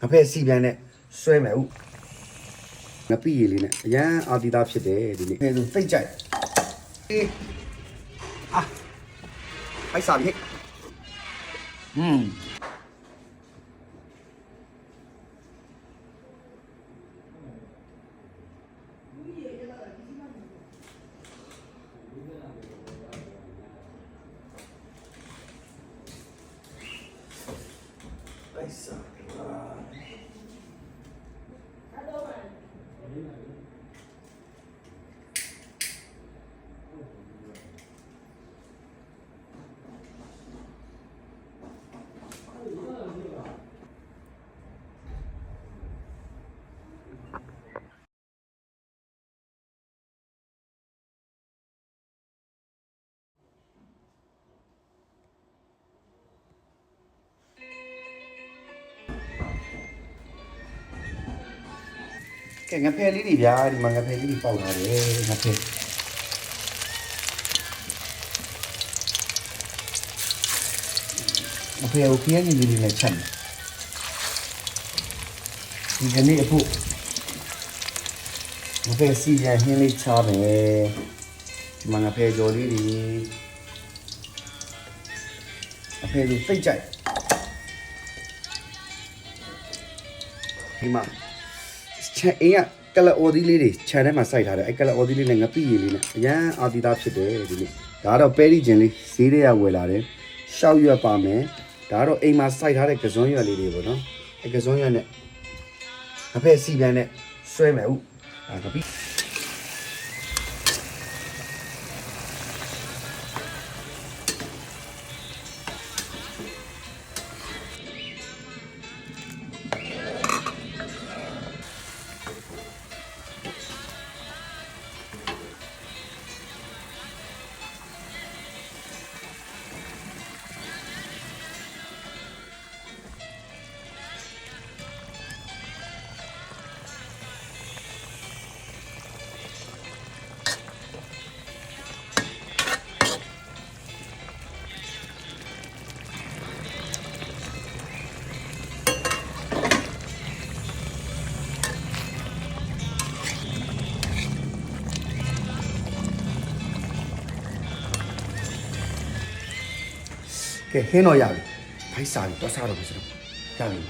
ငါဖက်စီပြန်နဲ့ဆွဲမယ်ဦးငါပြည့်ရည်လေးနဲ့အရန်အာတီသားဖြစ်တယ်ဒီနေ့ဖဲဆိုသိတ်ကြိုက်အာအိုက်စာပြီအိုက်စာကဲငါဖဲလေးတွေဗျာဒီမှာငါဖဲလေးတွေပေါက်လာတယ်ငါဖဲငါဖဲကိုဖျက်နေလေးနဲ့ချက်ဒီကနေ့အဖို့ငါဖဲစီရဟင်းလေးချမယ်ဒီမှာငါဖဲကြော်လေးတွေငါဖဲကိုသိတ်ကြိုက်ဒီမှာချက်အင်းကကလအော်ဒီလေးတွေခြံထဲမှာစိုက်ထားတယ်အဲကလအော်ဒီလေးနဲ့ငပိရည်လေးနဲ့အရန်အာတီသားဖြစ်တယ်ဒီနေ့ဒါကတော့ပဲရီဂျင်လေးဈေးတွေကဝယ်လာတယ်ရှောက်ရွက်ပါမယ်ဒါကတော့အိမ်မှာစိုက်ထားတဲ့ကစွန်းရွက်လေးတွေပေါ့နော်အဲကစွန်းရွက်နဲ့ငဖက်စီပြန်နဲ့ဆွဲမယ်ဦးငပိကဲဟင်းတော့ရပြီဖိုက်စာပြီတော့စားတော့ပြီစတော့ရပြီ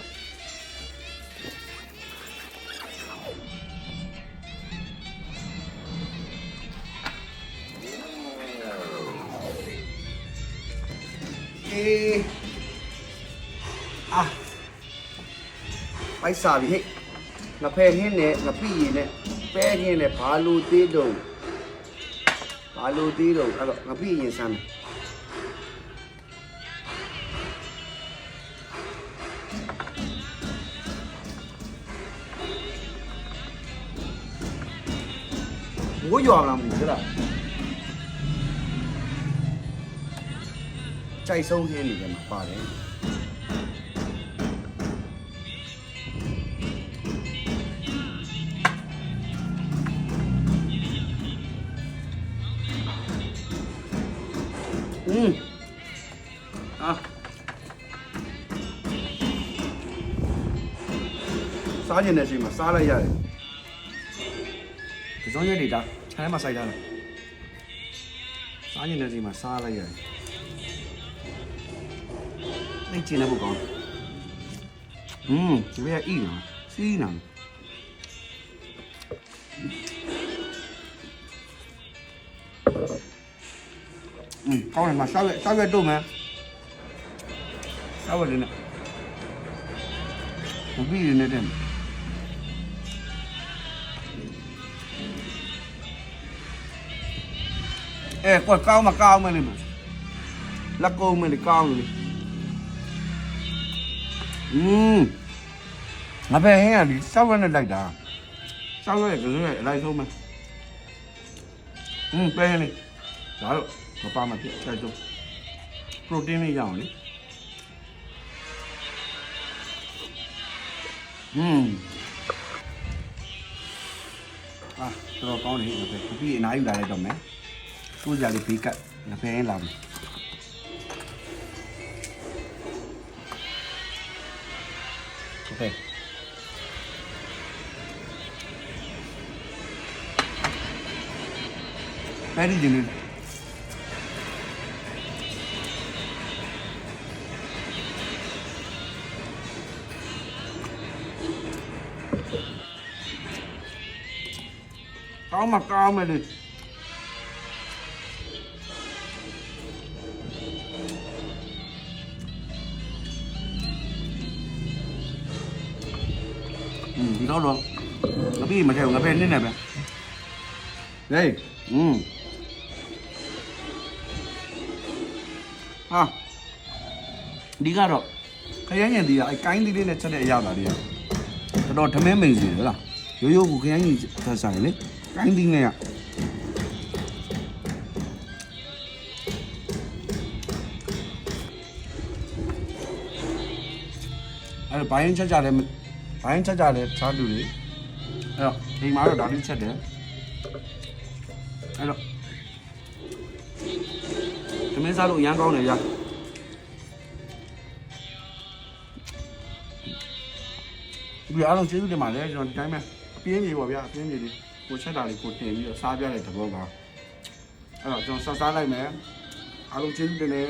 ဖိုက်စာပြီဟဲ့ငါဖဲဟင်းနဲ့ငါပြည့်ရင်နဲ့ပဲဟင်းနဲ့ဘာလို့သေးတော့အဲ့တော့ငါပြည့်ရင်စမ်းမယ်ဘိုးရွာလာမလို့လားကြိုက်ဆုံးဟင်းနေတယ်မှာပါတယ်စားကျင်တဲ့အချိန်မှာစားလိုက်ရတယ်ဒီစုံရက်တွေဒါခြံထဲမှာစိုက်ထားတယ်စားကျင်တဲ့အချိန်မှာစားလိုက်ရတယ်သိကျင်တဲ့ဘုကောင်းဒီဘေးကအီးနော်စီးနော်ကောင်းတယ်မှာစားရွက်တို့မယ်စားရွက်လေးနဲ့မပြီးရနေတဲ့ကွက်ကောင်းမကောင်းမလေးမလက်ကုံမလေးကောင်းလေငါပဲဟင်းကဒီစောက်ရနဲ့လိုက်တာစောက်ရရဲ့ကလေးရဲ့အလိုက်ဆုံးမပဲလေဒါတော့မပါမဖြစ်တိုက်တော့ပရိုတင်းလေးရအောင်လေတော်ကောင်းတယ်ငါပဲပြီးအနားယူလာလိုက်တော့မယ်စိုးစရာလေးဘေးကပ်ငါဖဲလာမယ်โอเค ပဲရီချင်းလေးကောင်းမယ်လေဒီတော့ငါပြီးမထဲဘူးငါပဲနင်းနေပဲဟေးဟာဒီကတော့ခရမ်းညံတီးကအဲကိုင်းသီးလေးနဲ့ချက်တဲ့အရာပါလေးကတော်တော်ထမင်းမိန်စီဟုတ်လားရိုးရိုးကိုခရမ်းညံဆက်ဆိုင်လေကိုင်းသီးနဲ့ကအဲ့ဘိုင်းချက်ကြတယ်ချားလူတွေအဲ့တော့ဒီမှာတော့ဒါလေးချက်တယ်အဲ့တော့သမင်းစားလို့အရန်ကောင်းတယ်ရဒီအားလုံးကျေးဇူးတင်ပါတယ်ကျွန်တော်ဒီတိုင်းပဲအပြင်းကြီးပေါ့ဗျာအပြင်းကြီးလေးကိုချက်တာလေးကိုတင်ပြီးတော့စားပြတဲ့သဘောပါအဲ့တော့ကျွန်တော်စားလိုက်မယ်အားလုံးကျေးဇူးတင်တယ်